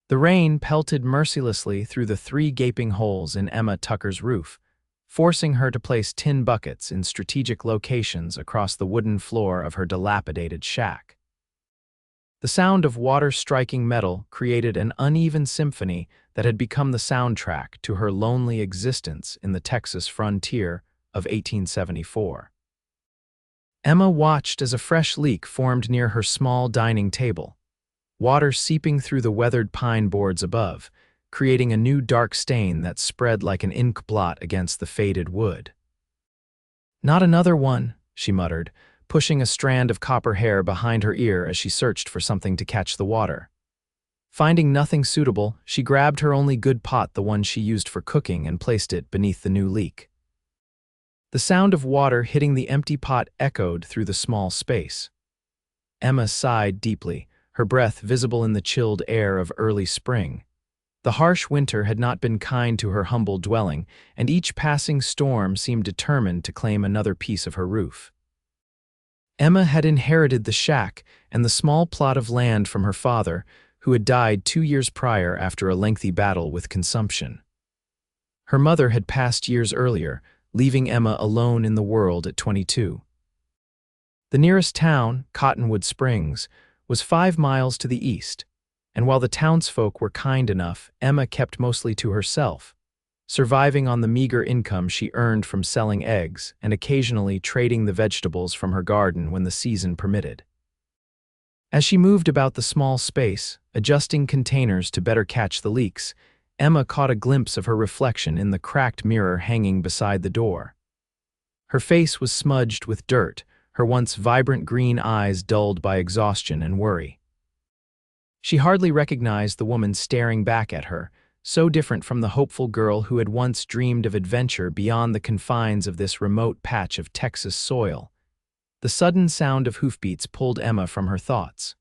The rain pelted mercilessly through the 3 gaping holes in Emma Tucker's roof, forcing her to place tin buckets in strategic locations across the wooden floor of her dilapidated shack. The sound of water striking metal created an uneven symphony that had become the soundtrack to her lonely existence in the Texas frontier of 1874. Emma watched as a fresh leak formed near her small dining table, water seeping through the weathered pine boards above, creating a new dark stain that spread like an ink blot against the faded wood. "Not another one," she muttered, pushing a strand of copper hair behind her ear as she searched for something to catch the water. Finding nothing suitable, she grabbed her only good pot, the one she used for cooking, and placed it beneath the new leak. The sound of water hitting the empty pot echoed through the small space. Emma sighed deeply, her breath visible in the chilled air of early spring. The harsh winter had not been kind to her humble dwelling, and each passing storm seemed determined to claim another piece of her roof. Emma had inherited the shack and the small plot of land from her father, who had died 2 years prior after a lengthy battle with consumption. Her mother had passed years earlier, leaving Emma alone in the world at 22. The nearest town, Cottonwood Springs, was 5 miles to the east, and while the townsfolk were kind enough, Emma kept mostly to herself, surviving on the meager income she earned from selling eggs and occasionally trading the vegetables from her garden when the season permitted. As she moved about the small space, adjusting containers to better catch the leaks, Emma caught a glimpse of her reflection in the cracked mirror hanging beside the door. Her face was smudged with dirt, her once vibrant green eyes dulled by exhaustion and worry. She hardly recognized the woman staring back at her, so different from the hopeful girl who had once dreamed of adventure beyond the confines of this remote patch of Texas soil. The sudden sound of hoofbeats pulled Emma from her thoughts.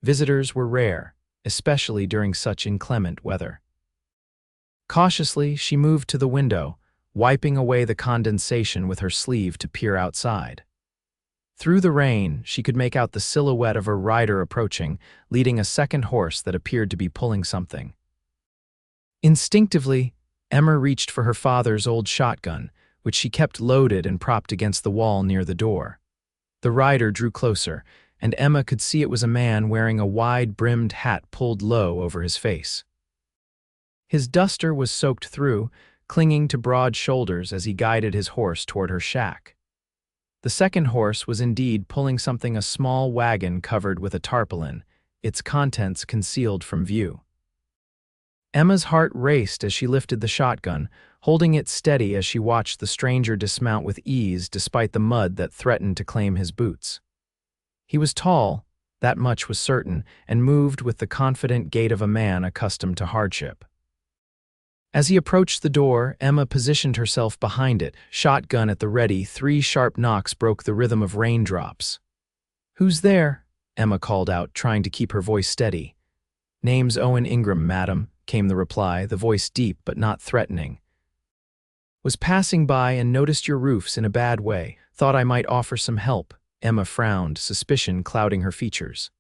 Visitors were rare, especially during such inclement weather. Cautiously, she moved to the window, wiping away the condensation with her sleeve to peer outside. Through the rain, she could make out the silhouette of a rider approaching, leading a second horse that appeared to be pulling something. Instinctively, Emma reached for her father's old shotgun, which she kept loaded and propped against the wall near the door. The rider drew closer, and Emma could see it was a man wearing a wide-brimmed hat pulled low over his face. His duster was soaked through, clinging to broad shoulders as he guided his horse toward her shack. The second horse was indeed pulling something, a small wagon covered with a tarpaulin, its contents concealed from view. Emma's heart raced as she lifted the shotgun, holding it steady as she watched the stranger dismount with ease despite the mud that threatened to claim his boots. He was tall, that much was certain, and moved with the confident gait of a man accustomed to hardship. As he approached the door, Emma positioned herself behind it, shotgun at the ready. 3 sharp knocks broke the rhythm of raindrops. "Who's there?" Emma called out, trying to keep her voice steady. "Name's Owen Ingram, madam," came the reply, the voice deep but not threatening. "Was passing by and noticed your roof's in a bad way. Thought I might offer some help." Emma frowned, suspicion clouding her features.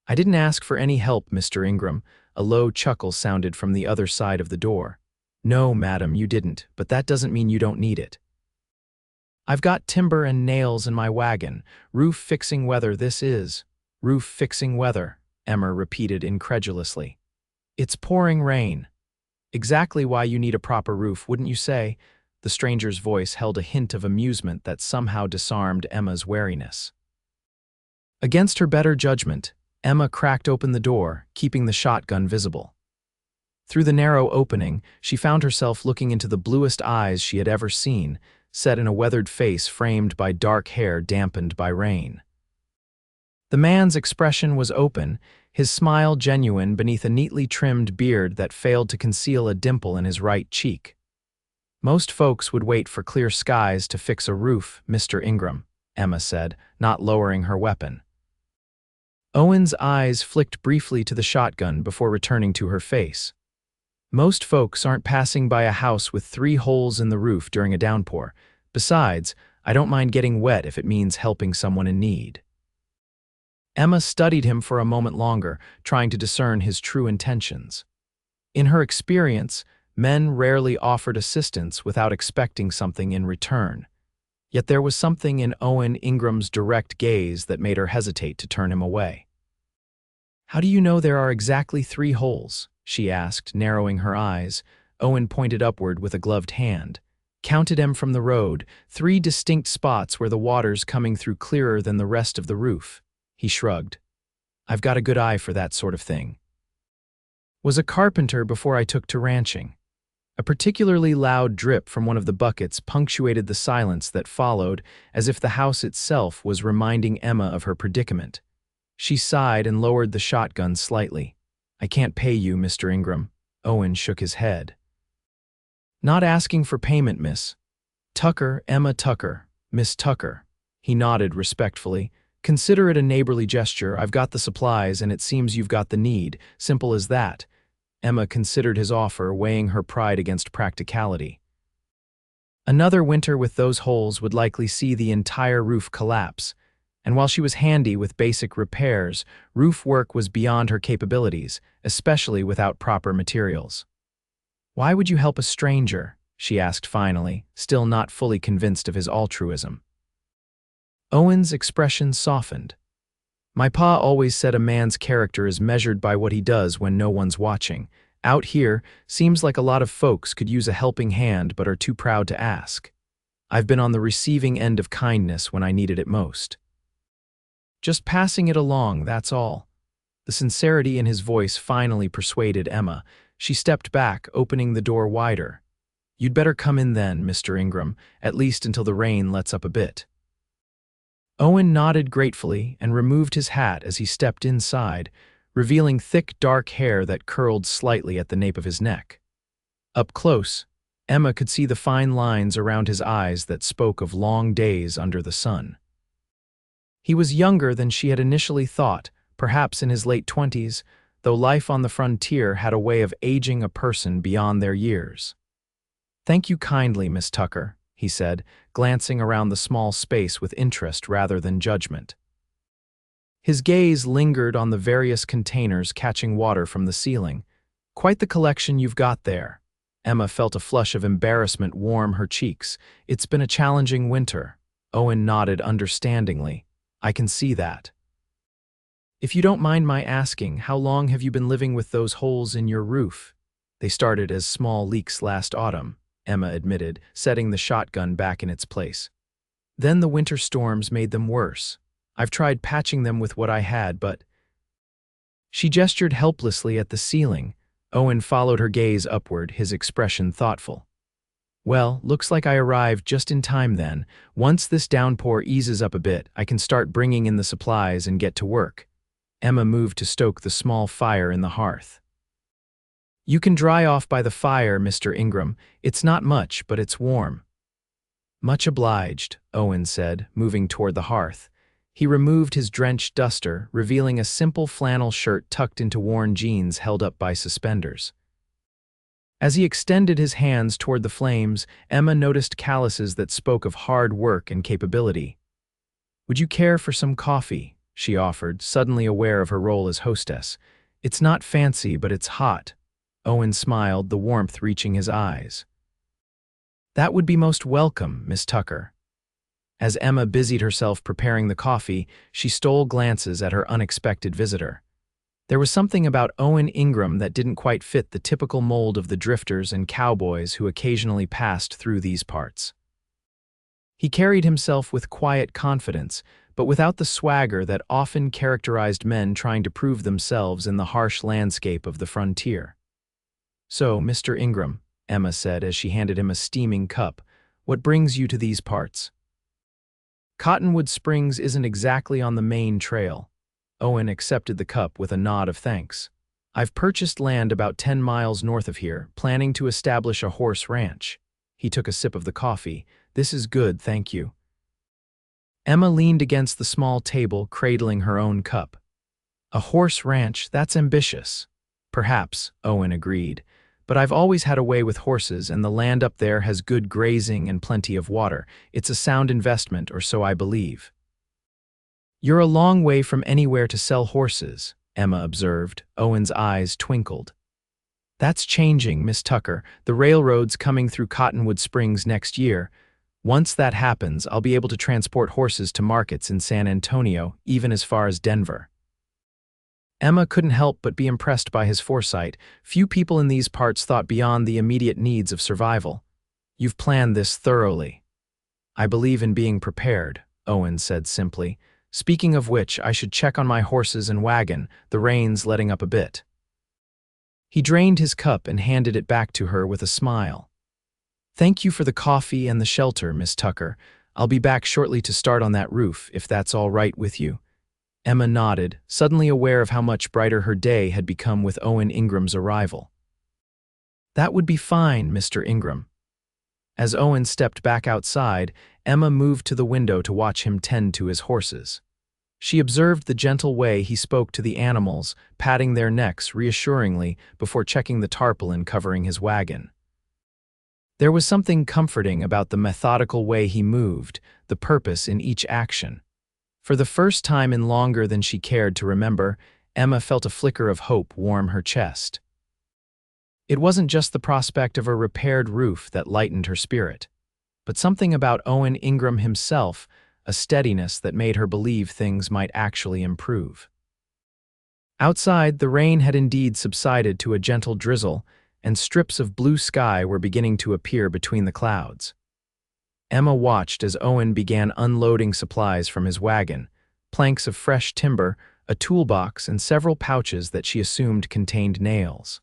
"I didn't ask for any help, Mr. Ingram." A low chuckle sounded from the other side of the door. "No, madam, you didn't, but that doesn't mean you don't need it. I've got timber and nails in my wagon. Roof-fixing weather this is." "Roof-fixing weather," Emma repeated incredulously. "It's pouring rain. Exactly why you need a proper roof, wouldn't you say?" The stranger's voice held a hint of amusement that somehow disarmed Emma's wariness. Against her better judgment, Emma cracked open the door, keeping the shotgun visible. Through the narrow opening, she found herself looking into the bluest eyes she had ever seen, set in a weathered face framed by dark hair dampened by rain. The man's expression was open, his smile genuine beneath a neatly trimmed beard that failed to conceal a dimple in his right cheek. "Most folks would wait for clear skies to fix a roof, Mr. Ingram," Emma said, not lowering her weapon. Owen's eyes flicked briefly to the shotgun before returning to her face. "Most folks aren't passing by a house with 3 holes in the roof during a downpour. Besides, I don't mind getting wet if it means helping someone in need." Emma studied him for a moment longer, trying to discern his true intentions. In her experience, men rarely offered assistance without expecting something in return. Yet there was something in Owen Ingram's direct gaze that made her hesitate to turn him away. "How do you know there are exactly 3 holes?" she asked, narrowing her eyes. Owen pointed upward with a gloved hand. "Counted 'em from the road, 3 distinct spots where the water's coming through clearer than the rest of the roof." He shrugged. "I've got a good eye for that sort of thing. Was a carpenter before I took to ranching." A particularly loud drip from one of the buckets punctuated the silence that followed, as if the house itself was reminding Emma of her predicament. She sighed and lowered the shotgun slightly. "I can't pay you, Mr. Ingram." Owen shook his head. "Not asking for payment, Miss Tucker, Emma Tucker, Miss Tucker." He nodded respectfully. "Consider it a neighborly gesture. I've got the supplies, and it seems you've got the need. Simple as that." Emma considered his offer, weighing her pride against practicality. Another winter with those holes would likely see the entire roof collapse, and while she was handy with basic repairs, roof work was beyond her capabilities, especially without proper materials. "Why would you help a stranger?" she asked finally, still not fully convinced of his altruism. Owen's expression softened. "My pa always said a man's character is measured by what he does when no one's watching. Out here, seems like a lot of folks could use a helping hand but are too proud to ask. I've been on the receiving end of kindness when I needed it most. Just passing it along, that's all." The sincerity in his voice finally persuaded Emma. She stepped back, opening the door wider. "You'd better come in then, Mr. Ingram, at least until the rain lets up a bit." Owen nodded gratefully and removed his hat as he stepped inside, revealing thick, dark hair that curled slightly at the nape of his neck. Up close, Emma could see the fine lines around his eyes that spoke of long days under the sun. He was younger than she had initially thought, perhaps in his late 20s, though life on the frontier had a way of aging a person beyond their years. "Thank you kindly, Miss Tucker," he said, glancing around the small space with interest rather than judgment. His gaze lingered on the various containers catching water from the ceiling. "Quite the collection you've got there." Emma felt a flush of embarrassment warm her cheeks. "It's been a challenging winter." Owen nodded understandingly. "I can see that." "If you don't mind my asking, how long have you been living with those holes in your roof?" "They started as small leaks last autumn," Emma admitted, setting the shotgun back in its place. "Then the winter storms made them worse. I've tried patching them with what I had, but—" She gestured helplessly at the ceiling. Owen followed her gaze upward, his expression thoughtful. "Well, looks like I arrived just in time then. Once this downpour eases up a bit, I can start bringing in the supplies and get to work." Emma moved to stoke the small fire in the hearth. "You can dry off by the fire, Mr. Ingram. It's not much, but it's warm." "Much obliged," Owen said, moving toward the hearth. He removed his drenched duster, revealing a simple flannel shirt tucked into worn jeans held up by suspenders. As he extended his hands toward the flames, Emma noticed calluses that spoke of hard work and capability. "Would you care for some coffee?" she offered, suddenly aware of her role as hostess. "It's not fancy, but it's hot." Owen smiled, the warmth reaching his eyes. "That would be most welcome, Miss Tucker." As Emma busied herself preparing the coffee, she stole glances at her unexpected visitor. There was something about Owen Ingram that didn't quite fit the typical mold of the drifters and cowboys who occasionally passed through these parts. He carried himself with quiet confidence, but without the swagger that often characterized men trying to prove themselves in the harsh landscape of the frontier. "So, Mr. Ingram," Emma said as she handed him a steaming cup, "what brings you to these parts?" "Cottonwood Springs isn't exactly on the main trail." Owen accepted the cup with a nod of thanks. "I've purchased land about 10 miles north of here, planning to establish a horse ranch." He took a sip of the coffee. "This is good, thank you." Emma leaned against the small table, cradling her own cup. "A horse ranch, that's ambitious." "Perhaps," Owen agreed. "But I've always had a way with horses, and the land up there has good grazing and plenty of water. It's a sound investment, or so I believe." "You're a long way from anywhere to sell horses," Emma observed. Owen's eyes twinkled. That's changing, Miss Tucker. The railroad's coming through Cottonwood Springs next year. Once that happens, I'll be able to transport horses to markets in San Antonio, even as far as Denver. Emma couldn't help but be impressed by his foresight. Few people in these parts thought beyond the immediate needs of survival. You've planned this thoroughly. I believe in being prepared, Owen said simply. Speaking of which, I should check on my horses and wagon, the rain's letting up a bit. He drained his cup and handed it back to her with a smile. Thank you for the coffee and the shelter, Miss Tucker. I'll be back shortly to start on that roof, if that's all right with you. Emma nodded, suddenly aware of how much brighter her day had become with Owen Ingram's arrival. That would be fine, Mr. Ingram. As Owen stepped back outside, Emma moved to the window to watch him tend to his horses. She observed the gentle way he spoke to the animals, patting their necks reassuringly before checking the tarpaulin covering his wagon. There was something comforting about the methodical way he moved, the purpose in each action. For the first time in longer than she cared to remember, Emma felt a flicker of hope warm her chest. It wasn't just the prospect of a repaired roof that lightened her spirit, but something about Owen Ingram himself, a steadiness that made her believe things might actually improve. Outside, the rain had indeed subsided to a gentle drizzle, and strips of blue sky were beginning to appear between the clouds. Emma watched as Owen began unloading supplies from his wagon, planks of fresh timber, a toolbox, and several pouches that she assumed contained nails.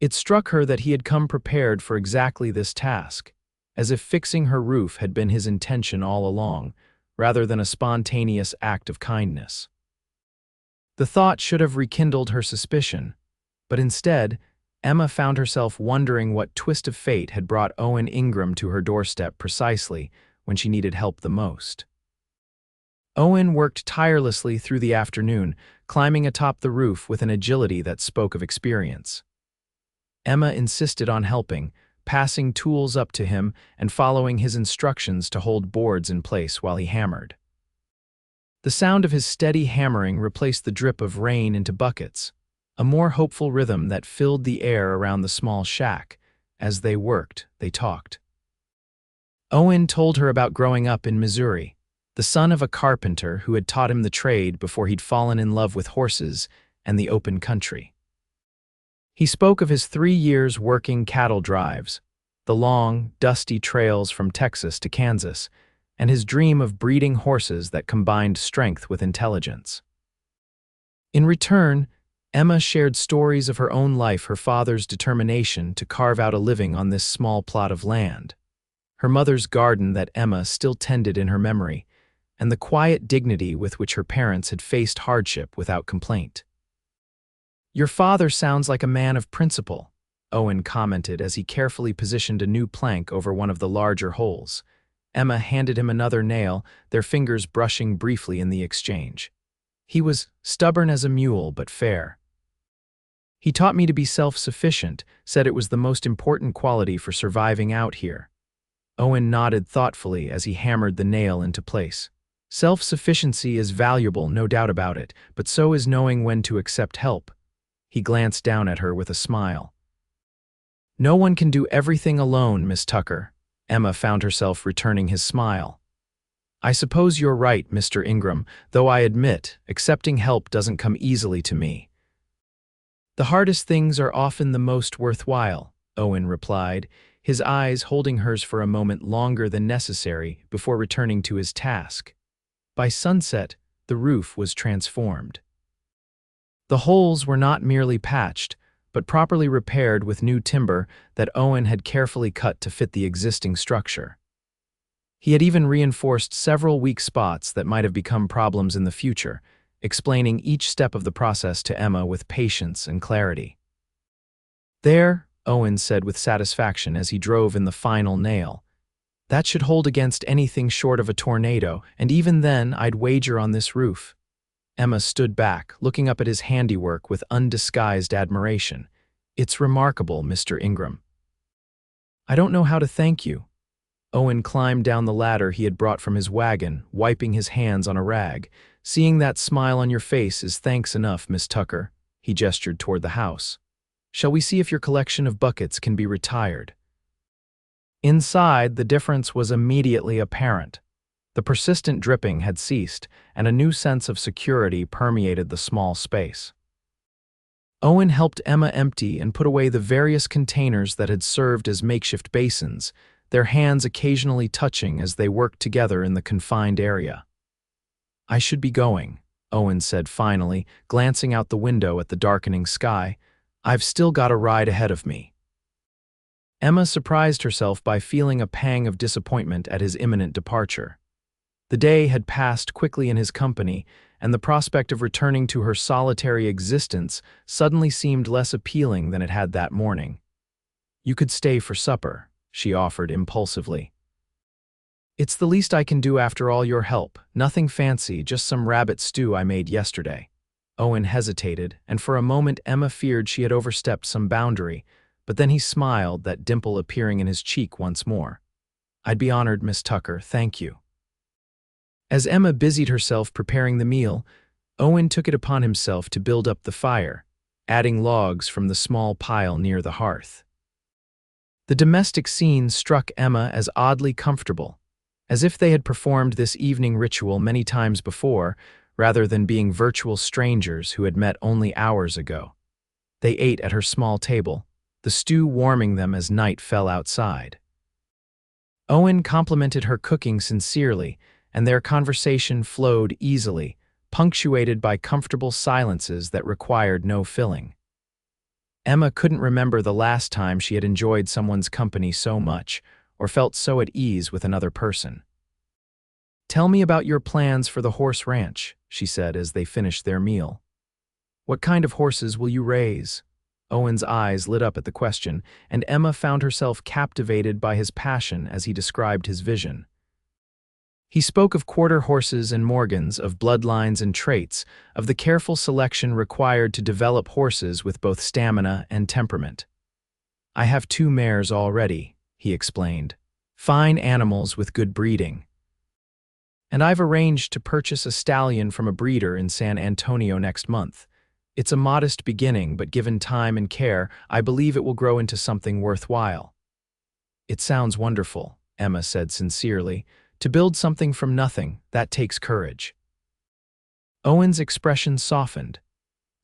It struck her that he had come prepared for exactly this task, as if fixing her roof had been his intention all along, rather than a spontaneous act of kindness. The thought should have rekindled her suspicion, but instead, Emma found herself wondering what twist of fate had brought Owen Ingram to her doorstep precisely when she needed help the most. Owen worked tirelessly through the afternoon, climbing atop the roof with an agility that spoke of experience. Emma insisted on helping, passing tools up to him and following his instructions to hold boards in place while he hammered. The sound of his steady hammering replaced the drip of rain into buckets, a more hopeful rhythm that filled the air around the small shack. As they worked, they talked. Owen told her about growing up in Missouri, the son of a carpenter who had taught him the trade before he'd fallen in love with horses and the open country. He spoke of his 3 years working cattle drives, the long, dusty trails from Texas to Kansas, and his dream of breeding horses that combined strength with intelligence. In return, Emma shared stories of her own life, her father's determination to carve out a living on this small plot of land, her mother's garden that Emma still tended in her memory, and the quiet dignity with which her parents had faced hardship without complaint. Your father sounds like a man of principle, Owen commented as he carefully positioned a new plank over one of the larger holes. Emma handed him another nail, their fingers brushing briefly in the exchange. He was stubborn as a mule, but fair. He taught me to be self-sufficient, said it was the most important quality for surviving out here. Owen nodded thoughtfully as he hammered the nail into place. Self-sufficiency is valuable, no doubt about it, but so is knowing when to accept help. He glanced down at her with a smile. No one can do everything alone, Miss Tucker. Emma found herself returning his smile. I suppose you're right, Mr. Ingram, though I admit, accepting help doesn't come easily to me. The hardest things are often the most worthwhile, Owen replied, his eyes holding hers for a moment longer than necessary before returning to his task. By sunset, the roof was transformed. The holes were not merely patched, but properly repaired with new timber that Owen had carefully cut to fit the existing structure. He had even reinforced several weak spots that might have become problems in the future, explaining each step of the process to Emma with patience and clarity. There, Owen said with satisfaction as he drove in the final nail. That should hold against anything short of a tornado, and even then I'd wager on this roof. Emma stood back, looking up at his handiwork with undisguised admiration. It's remarkable, Mr. Ingram. I don't know how to thank you. Owen climbed down the ladder he had brought from his wagon, wiping his hands on a rag. Seeing that smile on your face is thanks enough, Miss Tucker. He gestured toward the house. Shall we see if your collection of buckets can be retired?" Inside, the difference was immediately apparent. The persistent dripping had ceased, and a new sense of security permeated the small space. Owen helped Emma empty and put away the various containers that had served as makeshift basins, their hands occasionally touching as they worked together in the confined area. "I should be going," Owen said finally, glancing out the window at the darkening sky. "I've still got a ride ahead of me." Emma surprised herself by feeling a pang of disappointment at his imminent departure. The day had passed quickly in his company, and the prospect of returning to her solitary existence suddenly seemed less appealing than it had that morning. "You could stay for supper," she offered impulsively. "It's the least I can do after all your help. Nothing fancy, just some rabbit stew I made yesterday." Owen hesitated, and for a moment Emma feared she had overstepped some boundary, but then he smiled, that dimple appearing in his cheek once more. "I'd be honored, Miss Tucker, thank you." As Emma busied herself preparing the meal, Owen took it upon himself to build up the fire, adding logs from the small pile near the hearth. The domestic scene struck Emma as oddly comfortable, as if they had performed this evening ritual many times before, rather than being virtual strangers who had met only hours ago. They ate at her small table, the stew warming them as night fell outside. Owen complimented her cooking sincerely, and their conversation flowed easily, punctuated by comfortable silences that required no filling. Emma couldn't remember the last time she had enjoyed someone's company so much, or felt so at ease with another person. "Tell me about your plans for the horse ranch," she said as they finished their meal. "What kind of horses will you raise?" Owen's eyes lit up at the question, and Emma found herself captivated by his passion as he described his vision. He spoke of quarter horses and morgans, of bloodlines and traits, of the careful selection required to develop horses with both stamina and temperament. "I have 2 mares already," he explained. "Fine animals with good breeding. And I've arranged to purchase a stallion from a breeder in San Antonio next month. It's a modest beginning, but given time and care, I believe it will grow into something worthwhile." "It sounds wonderful," Emma said sincerely. "To build something from nothing, that takes courage." Owen's expression softened.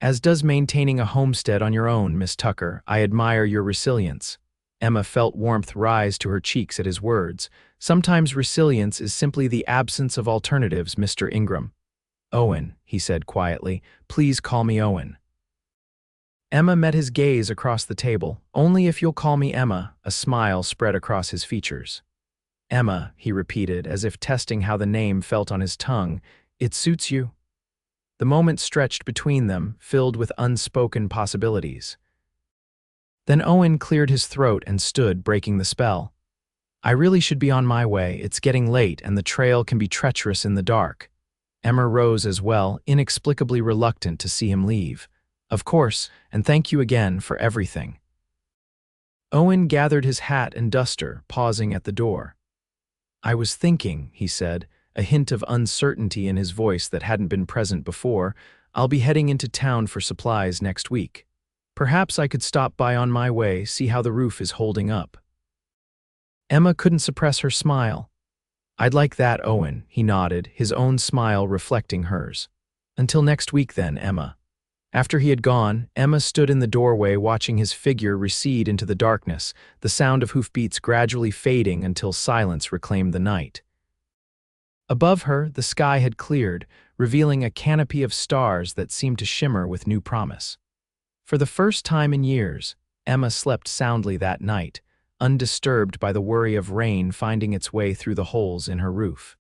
"As does maintaining a homestead on your own, Miss Tucker. I admire your resilience." Emma felt warmth rise to her cheeks at his words. "Sometimes resilience is simply the absence of alternatives, Mr. Ingram." "Owen," he said quietly. "Please call me Owen." Emma met his gaze across the table. "Only if you'll call me Emma." A smile spread across his features. "Emma," he repeated, as if testing how the name felt on his tongue. "It suits you?" The moment stretched between them, filled with unspoken possibilities. Then Owen cleared his throat and stood, breaking the spell. "I really should be on my way. It's getting late, and the trail can be treacherous in the dark." Emma rose as well, inexplicably reluctant to see him leave. "Of course, and thank you again for everything." Owen gathered his hat and duster, pausing at the door. "I was thinking," he said, a hint of uncertainty in his voice that hadn't been present before, "I'll be heading into town for supplies next week. Perhaps I could stop by on my way, see how the roof is holding up." Emma couldn't suppress her smile. "I'd like that, Owen," he nodded, his own smile reflecting hers. "Until next week then, Emma." After he had gone, Emma stood in the doorway watching his figure recede into the darkness, the sound of hoofbeats gradually fading until silence reclaimed the night. Above her, the sky had cleared, revealing a canopy of stars that seemed to shimmer with new promise. For the first time in years, Emma slept soundly that night, undisturbed by the worry of rain finding its way through the holes in her roof.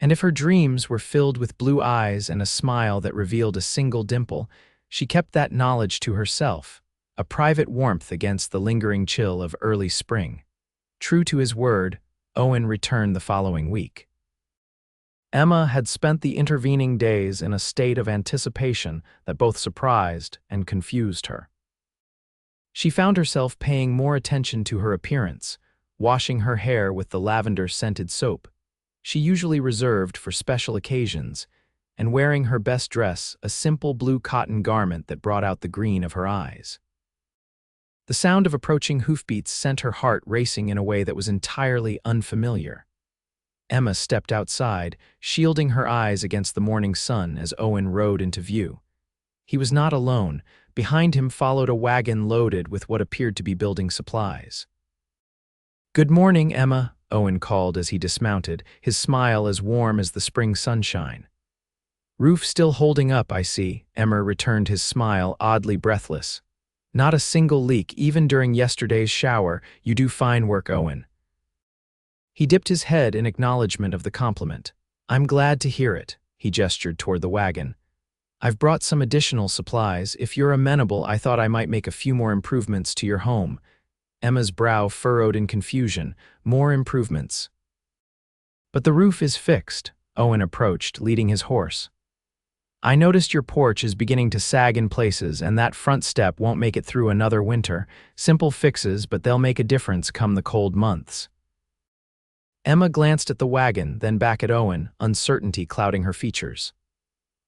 And if her dreams were filled with blue eyes and a smile that revealed a single dimple, she kept that knowledge to herself, a private warmth against the lingering chill of early spring. True to his word, Owen returned the following week. Emma had spent the intervening days in a state of anticipation that both surprised and confused her. She found herself paying more attention to her appearance, washing her hair with the lavender-scented soap she usually reserved for special occasions, and wearing her best dress, a simple blue cotton garment that brought out the green of her eyes. The sound of approaching hoofbeats sent her heart racing in a way that was entirely unfamiliar. Emma stepped outside, shielding her eyes against the morning sun as Owen rode into view. He was not alone. Behind him followed a wagon loaded with what appeared to be building supplies. "Good morning, Emma," Owen called as he dismounted, his smile as warm as the spring sunshine. "Roof still holding up, I see," Emma returned his smile, oddly breathless. "Not a single leak, even during yesterday's shower. You do fine work, Owen." He dipped his head in acknowledgement of the compliment. "I'm glad to hear it," he gestured toward the wagon. "I've brought some additional supplies. If you're amenable, I thought I might make a few more improvements to your home." Emma's brow furrowed in confusion. "More improvements?" "But the roof is fixed," Owen approached, leading his horse. "I noticed your porch is beginning to sag in places, and that front step won't make it through another winter. Simple fixes, but they'll make a difference come the cold months." Emma glanced at the wagon, then back at Owen, uncertainty clouding her features.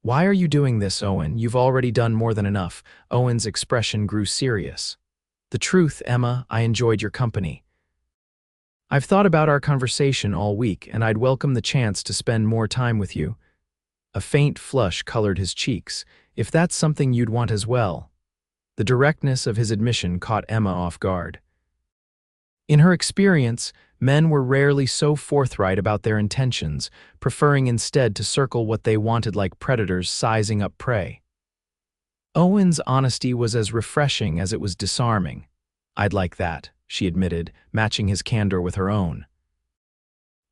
"Why are you doing this, Owen? You've already done more than enough." Owen's expression grew serious. "The truth, Emma, I enjoyed your company. I've thought about our conversation all week, and I'd welcome the chance to spend more time with you." A faint flush colored his cheeks. "If that's something you'd want as well." The directness of his admission caught Emma off guard. In her experience, men were rarely so forthright about their intentions, preferring instead to circle what they wanted like predators sizing up prey. Owen's honesty was as refreshing as it was disarming. "I'd like that," she admitted, matching his candor with her own.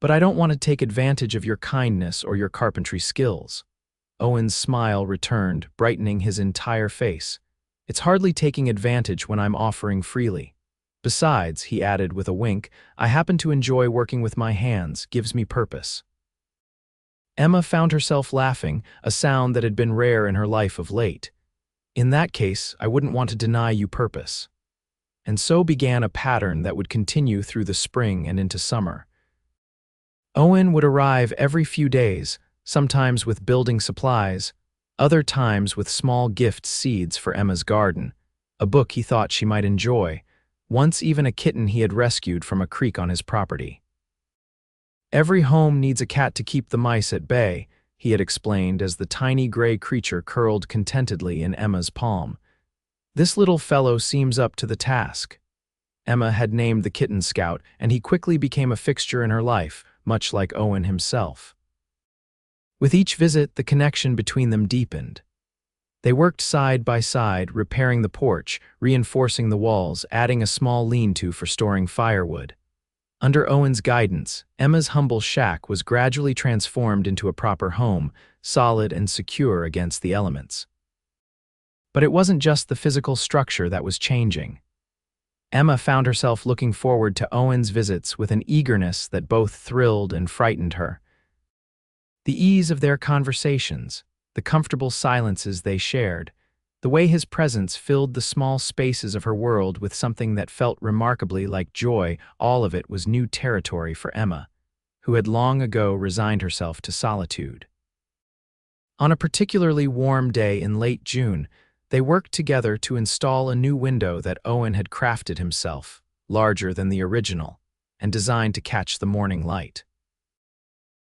"But I don't want to take advantage of your kindness or your carpentry skills." Owen's smile returned, brightening his entire face. "It's hardly taking advantage when I'm offering freely. Besides," he added with a wink, "I happen to enjoy working with my hands, gives me purpose." Emma found herself laughing, a sound that had been rare in her life of late. "In that case, I wouldn't want to deny you purpose." And so began a pattern that would continue through the spring and into summer. Owen would arrive every few days, sometimes with building supplies, other times with small gift seeds for Emma's garden, a book he thought she might enjoy, once even a kitten he had rescued from a creek on his property. "Every home needs a cat to keep the mice at bay," he had explained as the tiny gray creature curled contentedly in Emma's palm. "This little fellow seems up to the task." Emma had named the kitten Scout, and he quickly became a fixture in her life, much like Owen himself. With each visit, the connection between them deepened. They worked side by side, repairing the porch, reinforcing the walls, adding a small lean-to for storing firewood. Under Owen's guidance, Emma's humble shack was gradually transformed into a proper home, solid and secure against the elements. But it wasn't just the physical structure that was changing. Emma found herself looking forward to Owen's visits with an eagerness that both thrilled and frightened her. The ease of their conversations, the comfortable silences they shared, the way his presence filled the small spaces of her world with something that felt remarkably like joy, all of it was new territory for Emma, who had long ago resigned herself to solitude. On a particularly warm day in late June, they worked together to install a new window that Owen had crafted himself, larger than the original, and designed to catch the morning light.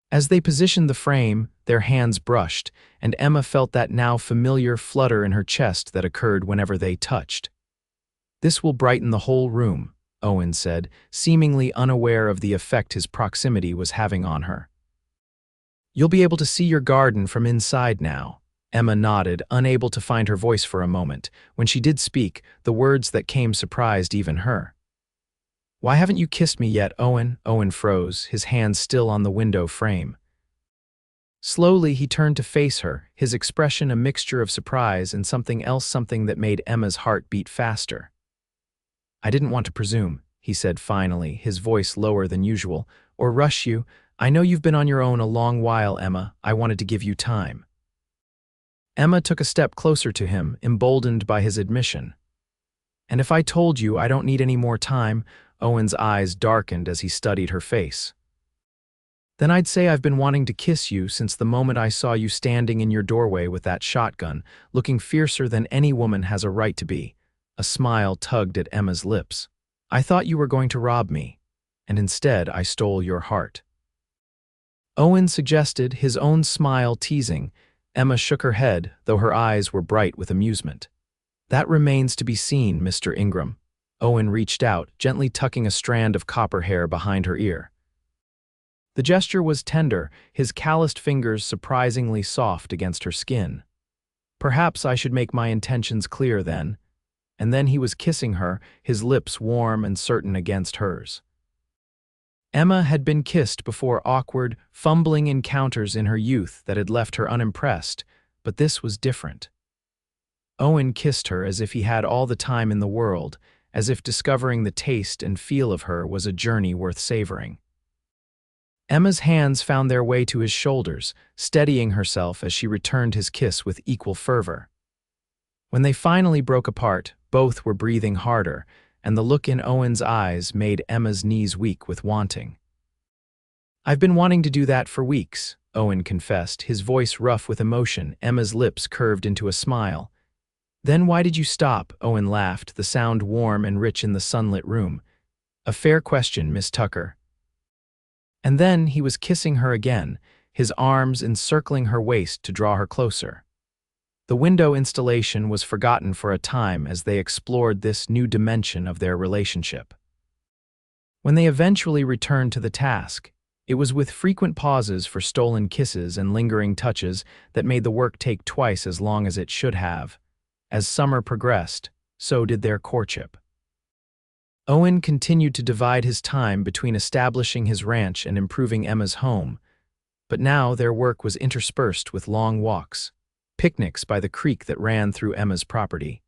As they positioned the frame, their hands brushed, and Emma felt that now familiar flutter in her chest that occurred whenever they touched. "This will brighten the whole room," Owen said, seemingly unaware of the effect his proximity was having on her. "You'll be able to see your garden from inside now." Emma nodded, unable to find her voice for a moment. When she did speak, the words that came surprised even her. "Why haven't you kissed me yet, Owen?" Owen froze, his hands still on the window frame. Slowly, he turned to face her, his expression a mixture of surprise and something else, something that made Emma's heart beat faster. "I didn't want to presume," he said finally, his voice lower than usual, "or rush you. I know you've been on your own a long while, Emma. I wanted to give you time." Emma took a step closer to him, emboldened by his admission. "And if I told you I don't need any more time," Owen's eyes darkened as he studied her face, "then I'd say I've been wanting to kiss you since the moment I saw you standing in your doorway with that shotgun, looking fiercer than any woman has a right to be." A smile tugged at Emma's lips. "I thought you were going to rob me, and instead I stole your heart." Owen suggested, his own smile teasing. Emma shook her head, though her eyes were bright with amusement. "That remains to be seen, Mr. Ingram." Owen reached out, gently tucking a strand of copper hair behind her ear. The gesture was tender, his calloused fingers surprisingly soft against her skin. "Perhaps I should make my intentions clear then." And then he was kissing her, his lips warm and certain against hers. Emma had been kissed before awkward, fumbling encounters in her youth that had left her unimpressed, but this was different. Owen kissed her as if he had all the time in the world, as if discovering the taste and feel of her was a journey worth savoring. Emma's hands found their way to his shoulders, steadying herself as she returned his kiss with equal fervor. When they finally broke apart, both were breathing harder, and the look in Owen's eyes made Emma's knees weak with wanting. "I've been wanting to do that for weeks," Owen confessed, his voice rough with emotion. Emma's lips curved into a smile. "Then why did you stop?" Owen laughed, the sound warm and rich in the sunlit room. "A fair question, Miss Tucker." And then he was kissing her again, his arms encircling her waist to draw her closer. The window installation was forgotten for a time as they explored this new dimension of their relationship. When they eventually returned to the task, it was with frequent pauses for stolen kisses and lingering touches that made the work take twice as long as it should have. As summer progressed, so did their courtship. Owen continued to divide his time between establishing his ranch and improving Emma's home, but now their work was interspersed with long walks, picnics by the creek that ran through Emma's property,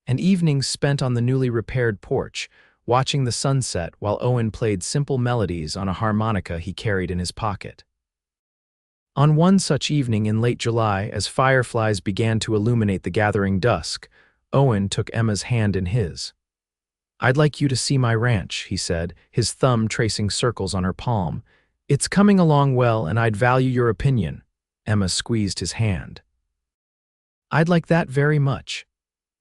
and evenings spent on the newly repaired porch, watching the sunset while Owen played simple melodies on a harmonica he carried in his pocket. On one such evening in late July, as fireflies began to illuminate the gathering dusk, Owen took Emma's hand in his. "I'd like you to see my ranch," he said, his thumb tracing circles on her palm. "It's coming along well, and I'd value your opinion." Emma squeezed his hand. "I'd like that very much."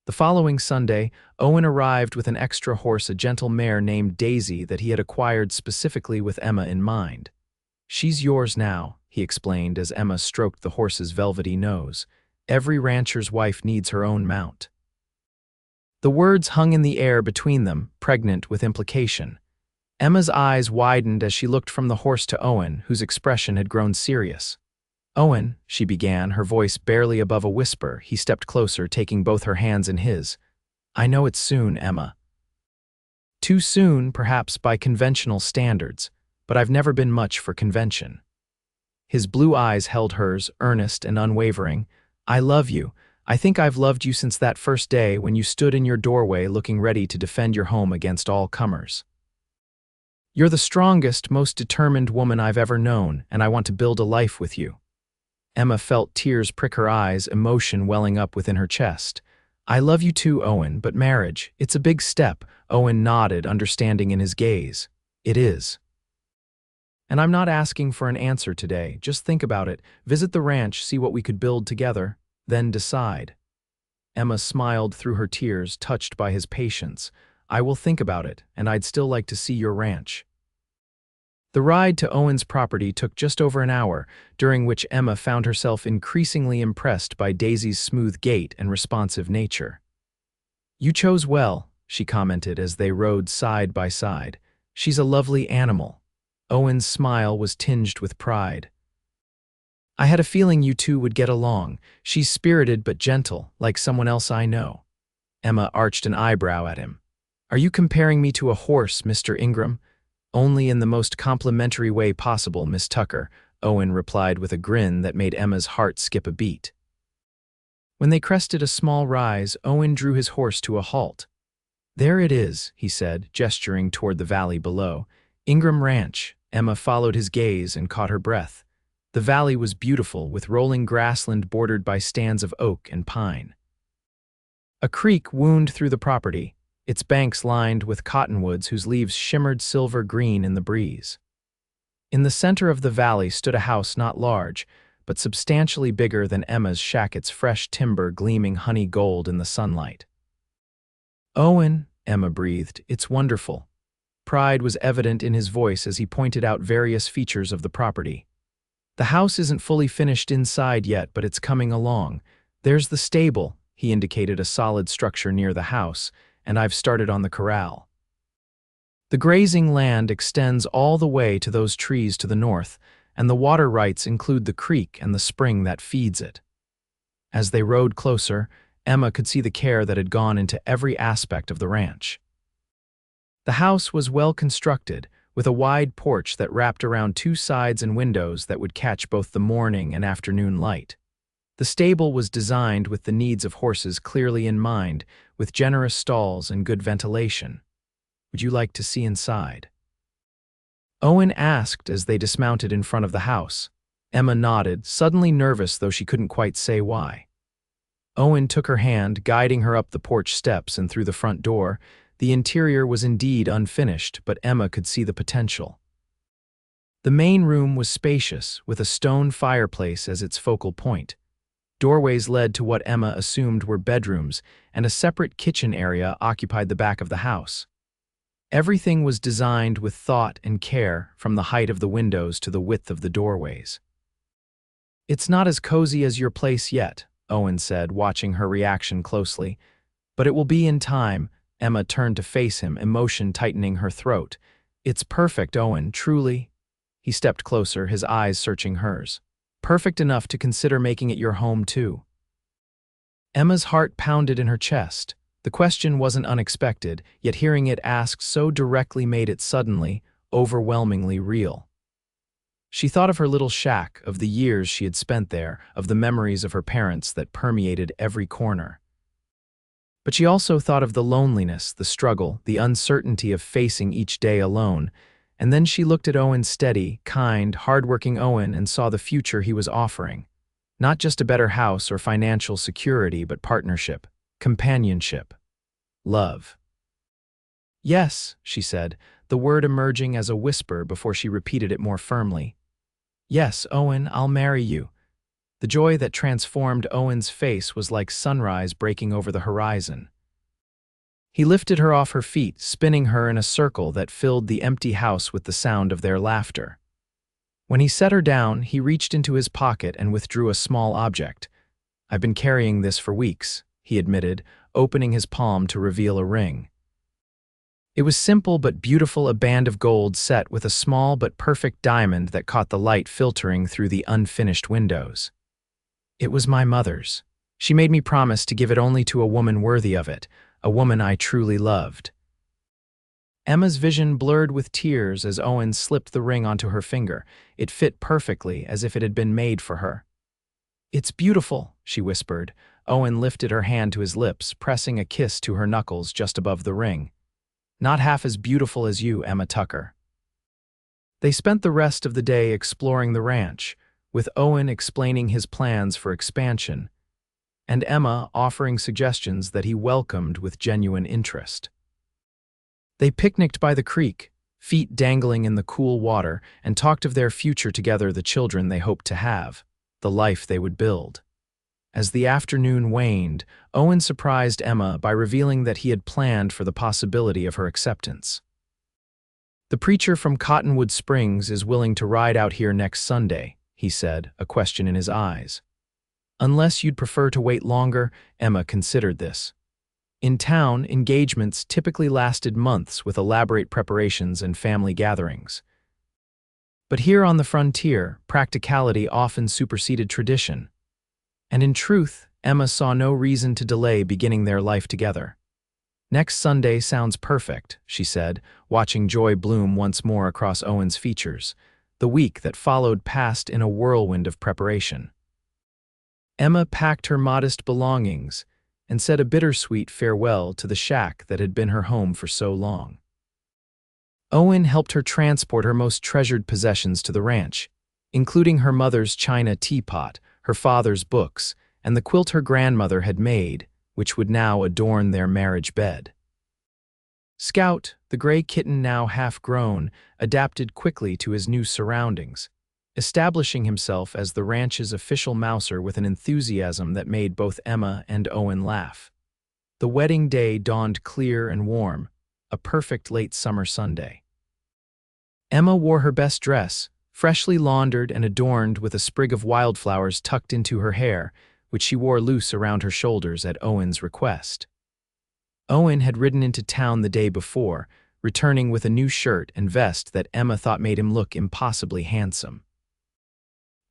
The following Sunday, Owen arrived with an extra horse, a gentle mare named Daisy that he had acquired specifically with Emma in mind. "She's yours now," he explained as Emma stroked the horse's velvety nose. "Every rancher's wife needs her own mount." The words hung in the air between them, pregnant with implication. Emma's eyes widened as she looked from the horse to Owen, whose expression had grown serious. "Owen," she began, her voice barely above a whisper. He stepped closer, taking both her hands in his. "I know it's soon, Emma. Too soon, perhaps, by conventional standards, but I've never been much for convention." His blue eyes held hers, earnest and unwavering. "I love you. I think I've loved you since that first day when you stood in your doorway looking ready to defend your home against all comers. You're the strongest, most determined woman I've ever known, and I want to build a life with you." Emma felt tears prick her eyes, emotion welling up within her chest. "I love you too, Owen, but marriage, it's a big step." Owen nodded, understanding in his gaze. "It is. And I'm not asking for an answer today. Just think about it. Visit the ranch, see what we could build together, then decide." Emma smiled through her tears, touched by his patience. "I will think about it, and I'd still like to see your ranch." The ride to Owen's property took just over an hour, during which Emma found herself increasingly impressed by Daisy's smooth gait and responsive nature. "You chose well," she commented as they rode side by side. "She's a lovely animal." Owen's smile was tinged with pride. "I had a feeling you two would get along. She's spirited but gentle, like someone else I know." Emma arched an eyebrow at him. "Are you comparing me to a horse, Mr. Ingram?" "Only in the most complimentary way possible, Miss Tucker," Owen replied with a grin that made Emma's heart skip a beat. When they crested a small rise, Owen drew his horse to a halt. "There it is," he said, gesturing toward the valley below. "Ingram Ranch." Emma followed his gaze and caught her breath. The valley was beautiful, with rolling grassland bordered by stands of oak and pine. A creek wound through the property, its banks lined with cottonwoods whose leaves shimmered silver green in the breeze. In the center of the valley stood a house not large, but substantially bigger than Emma's shack, its fresh timber gleaming honey gold in the sunlight. Owen, Emma breathed, it's wonderful. Pride was evident in his voice as he pointed out various features of the property. The house isn't fully finished inside yet, but it's coming along. There's the stable, he indicated a solid structure near the house, and I've started on the corral. The grazing land extends all the way to those trees to the north, and the water rights include the creek and the spring that feeds it. As they rode closer, Emma could see the care that had gone into every aspect of the ranch. The house was well constructed, with a wide porch that wrapped around two sides and windows that would catch both the morning and afternoon light. The stable was designed with the needs of horses clearly in mind, with generous stalls and good ventilation. Would you like to see inside? Owen asked as they dismounted in front of the house. Emma nodded, suddenly nervous though she couldn't quite say why. Owen took her hand, guiding her up the porch steps and through the front door. The interior was indeed unfinished, but Emma could see the potential. The main room was spacious, with a stone fireplace as its focal point. Doorways led to what Emma assumed were bedrooms, and a separate kitchen area occupied the back of the house. Everything was designed with thought and care, from the height of the windows to the width of the doorways. It's not as cozy as your place yet, Owen said, watching her reaction closely. But it will be in time. Emma turned to face him, emotion tightening her throat. It's perfect, Owen, truly. He stepped closer, his eyes searching hers. Perfect enough to consider making it your home, too. Emma's heart pounded in her chest. The question wasn't unexpected, yet hearing it asked so directly made it suddenly, overwhelmingly real. She thought of her little shack, of the years she had spent there, of the memories of her parents that permeated every corner. But she also thought of the loneliness, the struggle, the uncertainty of facing each day alone. And then she looked at Owen's steady, kind, hard-working Owen and saw the future he was offering. Not just a better house or financial security, but partnership, companionship, love. Yes, she said, the word emerging as a whisper before she repeated it more firmly. Yes, Owen, I'll marry you. The joy that transformed Owen's face was like sunrise breaking over the horizon. He lifted her off her feet, spinning her in a circle that filled the empty house with the sound of their laughter. When he set her down, he reached into his pocket and withdrew a small object. I've been carrying this for weeks, he admitted, opening his palm to reveal a ring. It was simple but beautiful, a band of gold set with a small but perfect diamond that caught the light filtering through the unfinished windows. It was my mother's. She made me promise to give it only to a woman worthy of it, a woman I truly loved. Emma's vision blurred with tears as Owen slipped the ring onto her finger. It fit perfectly, as if it had been made for her. It's beautiful, she whispered. Owen lifted her hand to his lips, pressing a kiss to her knuckles just above the ring. Not half as beautiful as you, Emma Tucker. They spent the rest of the day exploring the ranch, with Owen explaining his plans for expansion, and Emma offering suggestions that he welcomed with genuine interest. They picnicked by the creek, feet dangling in the cool water, and talked of their future together, the children they hoped to have, the life they would build. As the afternoon waned, Owen surprised Emma by revealing that he had planned for the possibility of her acceptance. The preacher from Cottonwood Springs is willing to ride out here next Sunday, he said, a question in his eyes. Unless you'd prefer to wait longer, Emma considered this. In town, engagements typically lasted months with elaborate preparations and family gatherings. But here on the frontier, practicality often superseded tradition. And in truth, Emma saw no reason to delay beginning their life together. Next Sunday sounds perfect, she said, watching joy bloom once more across Owen's features. The week that followed passed in a whirlwind of preparation. Emma packed her modest belongings and said a bittersweet farewell to the shack that had been her home for so long. Owen helped her transport her most treasured possessions to the ranch, including her mother's china teapot, her father's books, and the quilt her grandmother had made, which would now adorn their marriage bed. Scout, the gray kitten now half-grown, adapted quickly to his new surroundings, establishing himself as the ranch's official mouser with an enthusiasm that made both Emma and Owen laugh. The wedding day dawned clear and warm, a perfect late summer Sunday. Emma wore her best dress, freshly laundered and adorned with a sprig of wildflowers tucked into her hair, which she wore loose around her shoulders at Owen's request. Owen had ridden into town the day before, returning with a new shirt and vest that Emma thought made him look impossibly handsome.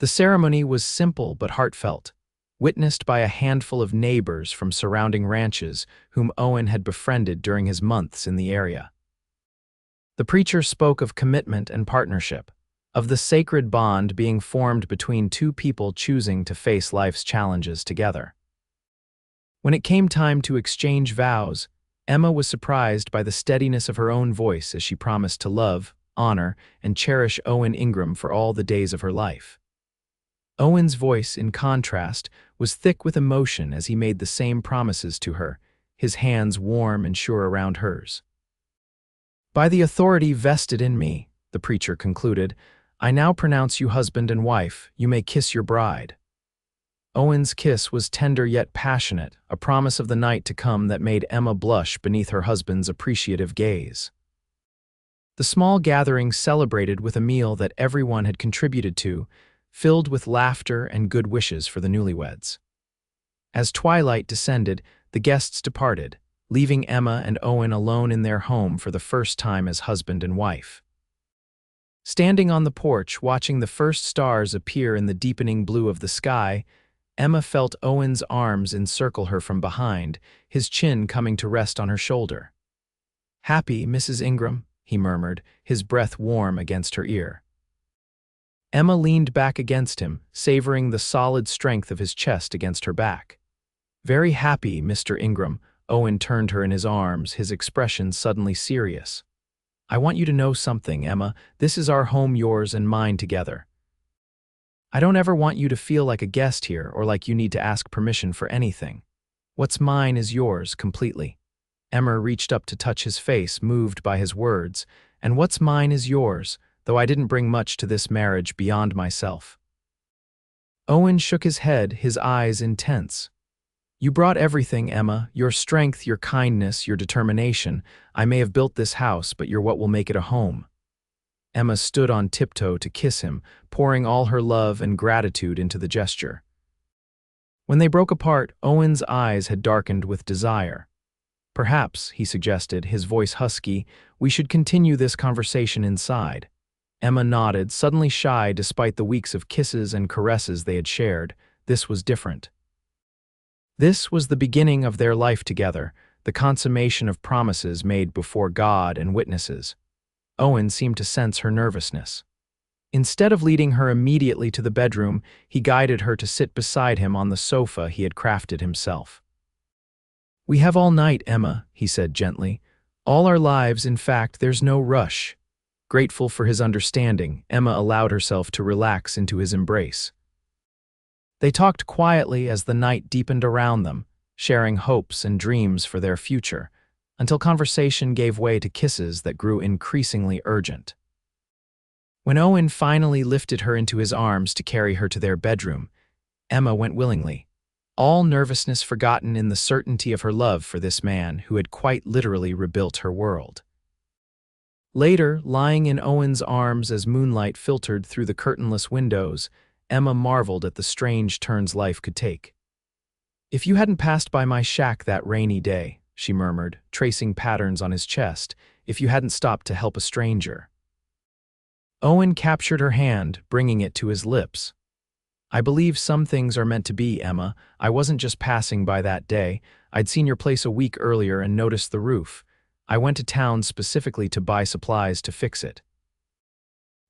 The ceremony was simple but heartfelt, witnessed by a handful of neighbors from surrounding ranches whom Owen had befriended during his months in the area. The preacher spoke of commitment and partnership, of the sacred bond being formed between two people choosing to face life's challenges together. When it came time to exchange vows, Emma was surprised by the steadiness of her own voice as she promised to love, honor, and cherish Owen Ingram for all the days of her life. Owen's voice, in contrast, was thick with emotion as he made the same promises to her, his hands warm and sure around hers. "By the authority vested in me," the preacher concluded, "I now pronounce you husband and wife. You may kiss your bride." Owen's kiss was tender yet passionate, a promise of the night to come that made Emma blush beneath her husband's appreciative gaze. The small gathering celebrated with a meal that everyone had contributed to, filled with laughter and good wishes for the newlyweds. As twilight descended, the guests departed, leaving Emma and Owen alone in their home for the first time as husband and wife. Standing on the porch, watching the first stars appear in the deepening blue of the sky, Emma felt Owen's arms encircle her from behind, his chin coming to rest on her shoulder. "Happy, Mrs. Ingram," he murmured, his breath warm against her ear. Emma leaned back against him, savoring the solid strength of his chest against her back. "Very happy, Mr. Ingram." Owen turned her in his arms, his expression suddenly serious. "I want you to know something, Emma. This is our home, yours and mine together. I don't ever want you to feel like a guest here or like you need to ask permission for anything. What's mine is yours completely." Emma reached up to touch his face, moved by his words. "And what's mine is yours, though I didn't bring much to this marriage beyond myself." Owen shook his head, his eyes intense. "You brought everything, Emma, your strength, your kindness, your determination. I may have built this house, but you're what will make it a home." Emma stood on tiptoe to kiss him, pouring all her love and gratitude into the gesture. When they broke apart, Owen's eyes had darkened with desire. "Perhaps," he suggested, his voice husky, "we should continue this conversation inside." Emma nodded, suddenly shy despite the weeks of kisses and caresses they had shared. This was different. This was the beginning of their life together, the consummation of promises made before God and witnesses. Owen seemed to sense her nervousness. Instead of leading her immediately to the bedroom, he guided her to sit beside him on the sofa he had crafted himself. "We have all night, Emma," he said gently. "All our lives, in fact, there's no rush." Grateful for his understanding, Emma allowed herself to relax into his embrace. They talked quietly as the night deepened around them, sharing hopes and dreams for their future, until conversation gave way to kisses that grew increasingly urgent. When Owen finally lifted her into his arms to carry her to their bedroom, Emma went willingly, all nervousness forgotten in the certainty of her love for this man who had quite literally rebuilt her world. Later, lying in Owen's arms as moonlight filtered through the curtainless windows, Emma marveled at the strange turns life could take. "If you hadn't passed by my shack that rainy day," she murmured, tracing patterns on his chest, "if you hadn't stopped to help a stranger." Owen captured her hand, bringing it to his lips. "I believe some things are meant to be, Emma. I wasn't just passing by that day. I'd seen your place a week earlier and noticed the roof. I went to town specifically to buy supplies to fix it."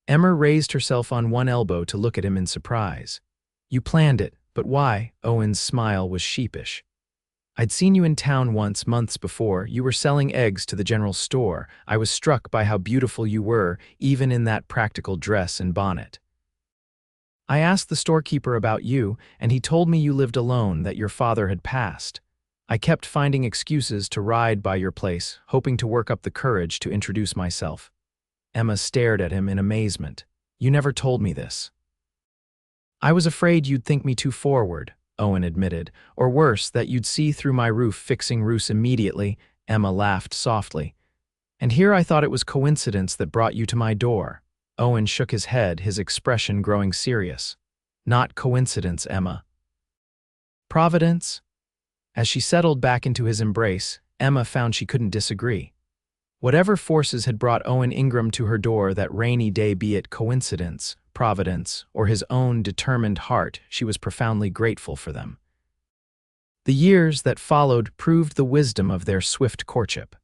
Emma raised herself on one elbow to look at him in surprise. "You planned it, but why?" Owen's smile was sheepish. "I'd seen you in town once, months before. You were selling eggs to the general store. I was struck by how beautiful you were, even in that practical dress and bonnet. I asked the storekeeper about you, and he told me you lived alone, that your father had passed. I kept finding excuses to ride by your place, hoping to work up the courage to introduce myself." Emma stared at him in amazement. "You never told me this." "I was afraid you'd think me too forward." Owen admitted. Or worse, that you'd see through my roof fixing roofs immediately, Emma laughed softly. And here I thought it was coincidence that brought you to my door. Owen shook his head, his expression growing serious. Not coincidence, Emma. Providence? As she settled back into his embrace, Emma found she couldn't disagree. Whatever forces had brought Owen Ingram to her door that rainy day, be it coincidence, providence, or his own determined heart, she was profoundly grateful for them. The years that followed proved the wisdom of their swift courtship.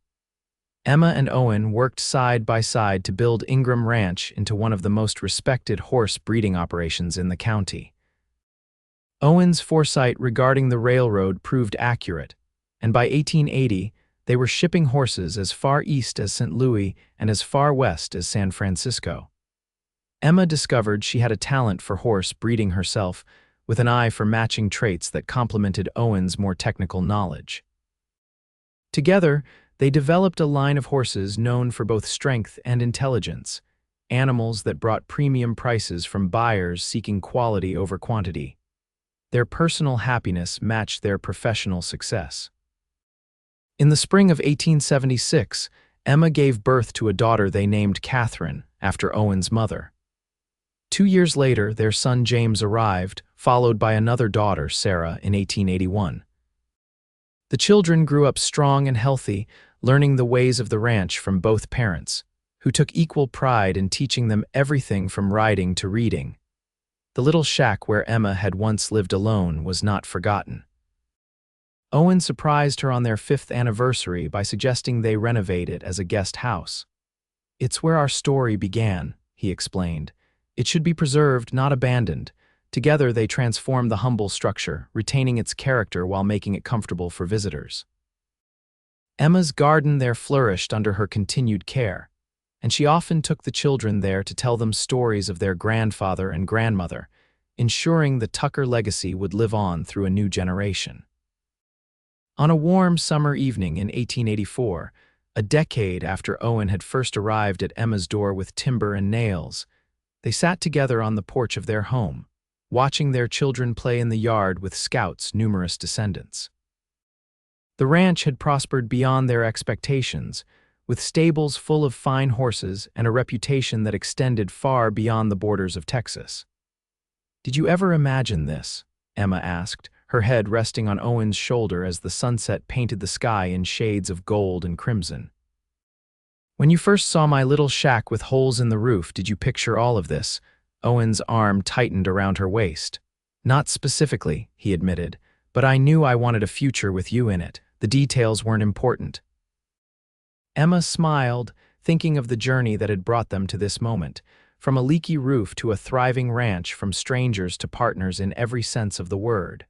Emma and Owen worked side by side to build Ingram Ranch into one of the most respected horse breeding operations in the county. Owen's foresight regarding the railroad proved accurate, and by 1880, they were shipping horses as far east as St. Louis and as far west as San Francisco. Emma discovered she had a talent for horse breeding herself, with an eye for matching traits that complemented Owen's more technical knowledge. Together, they developed a line of horses known for both strength and intelligence, animals that brought premium prices from buyers seeking quality over quantity. Their personal happiness matched their professional success. In the spring of 1876, Emma gave birth to a daughter they named Catherine, after Owen's mother. 2 years later, their son James arrived, followed by another daughter, Sarah, in 1881. The children grew up strong and healthy, learning the ways of the ranch from both parents, who took equal pride in teaching them everything from riding to reading. The little shack where Emma had once lived alone was not forgotten. Owen surprised her on their 5th anniversary by suggesting they renovate it as a guest house. "It's where our story began," he explained. "It should be preserved, not abandoned." Together they transformed the humble structure, retaining its character while making it comfortable for visitors. Emma's garden there flourished under her continued care, and she often took the children there to tell them stories of their grandfather and grandmother, ensuring the Tucker legacy would live on through a new generation. On a warm summer evening in 1884, a decade after Owen had first arrived at Emma's door with timber and nails, they sat together on the porch of their home, watching their children play in the yard with Scout's numerous descendants. The ranch had prospered beyond their expectations, with stables full of fine horses and a reputation that extended far beyond the borders of Texas. "Did you ever imagine this?" Emma asked, her head resting on Owen's shoulder as the sunset painted the sky in shades of gold and crimson. "When you first saw my little shack with holes in the roof, did you picture all of this?" Owen's arm tightened around her waist. "Not specifically," he admitted, "but I knew I wanted a future with you in it. The details weren't important." Emma smiled, thinking of the journey that had brought them to this moment, from a leaky roof to a thriving ranch, from strangers to partners in every sense of the word.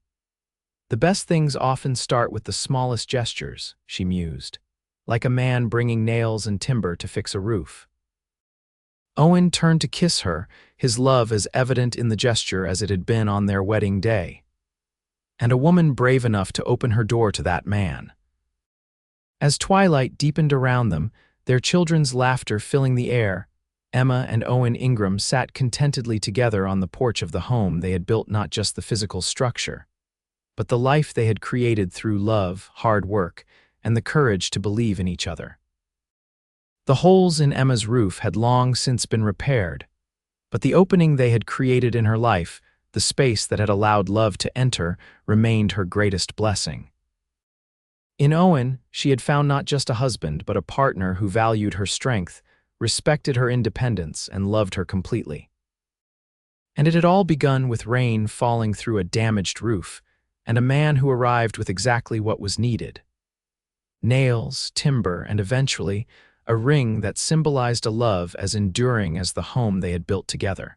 "The best things often start with the smallest gestures," she mused, "like a man bringing nails and timber to fix a roof." Owen turned to kiss her, his love as evident in the gesture as it had been on their wedding day. And a woman brave enough to open her door to that man. As twilight deepened around them, their children's laughter filling the air, Emma and Owen Ingram sat contentedly together on the porch of the home they had built, not just the physical structure, but the life they had created through love, hard work, and the courage to believe in each other. The holes in Emma's roof had long since been repaired, but the opening they had created in her life, the space that had allowed love to enter, remained her greatest blessing. In Owen, she had found not just a husband, but a partner who valued her strength, respected her independence, and loved her completely. And it had all begun with rain falling through a damaged roof, and a man who arrived with exactly what was needed: nails, timber, and eventually, a ring that symbolized a love as enduring as the home they had built together.